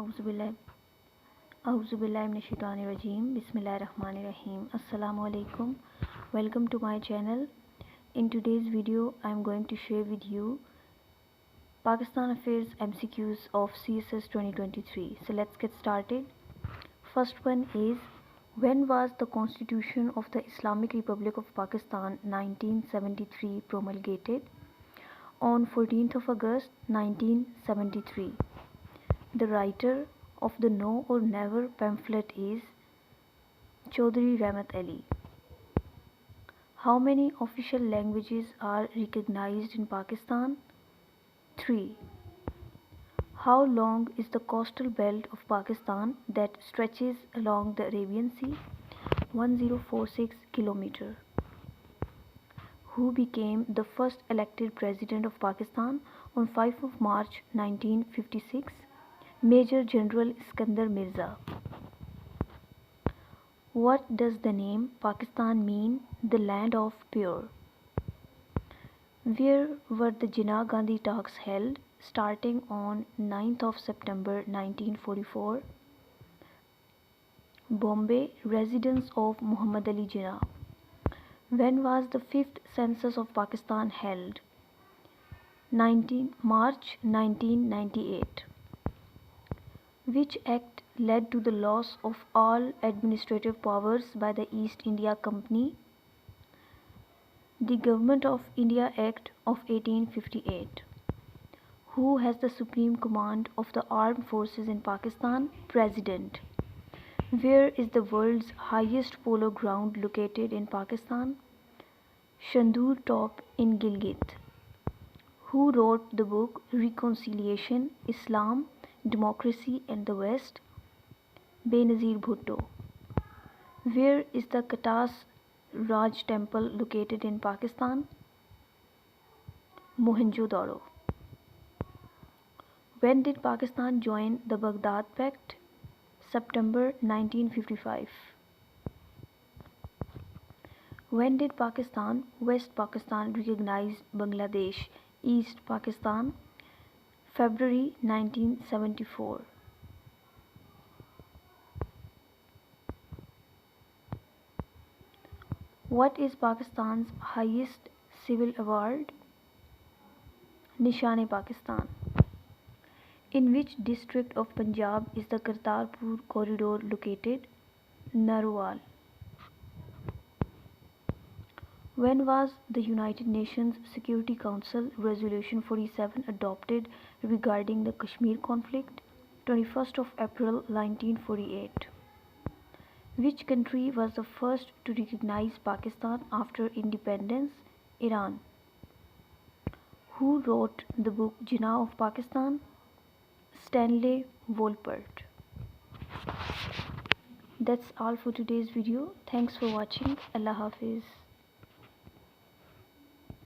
Auzubillahiminash-shaytanir-rajeem. Bismillahir-rahmanir-rahim. Assalamu-alaikum. Welcome to my channel. In today's video, I am going to share with you Pakistan Affairs MCQs of CSS 2023. So let's get started. First one is, when was the Constitution of the Islamic Republic of Pakistan 1973 promulgated? On 14th of August 1973. The writer of the No or Never pamphlet is Chaudhry Rahmat Ali. How many official languages are recognized in Pakistan? 3. How long is the coastal belt of Pakistan that stretches along the Arabian Sea? 1046 km. Who became the first elected president of Pakistan on 5 of March 1956? Major General Iskandar Mirza. What does the name Pakistan mean? The land of pure. Where were the Jinnah Gandhi talks held? Starting on 9th of September 1944. Bombay, residence of Muhammad Ali Jinnah. When was the 5th census of Pakistan held? March 1998. Which act led to the loss of all administrative powers by the East India Company? The Government of India Act of 1858. Who has the supreme command of the armed forces in Pakistan? President. Where is the world's highest polo ground located in Pakistan? Shandur Top in Gilgit. Who wrote the book Reconciliation, Islam, Democracy and the West? Benazir Bhutto. Where is the Katas Raj temple located in Pakistan? Mohenjo-daro. When did Pakistan join the Baghdad Pact? September 1955. When did Pakistan, West Pakistan recognize Bangladesh, East Pakistan? February 1974. What is Pakistan's highest civil award? Nishan-e-Pakistan. In which district of Punjab is the Kartarpur corridor located? Narwal. When was the United Nations Security Council Resolution 47 adopted regarding the Kashmir conflict? 21st of April 1948. Which country was the first to recognize Pakistan after independence? Iran. Who wrote the book Jinnah of Pakistan? Stanley Wolpert. That's all for today's video. Thanks for watching. Allah Hafiz.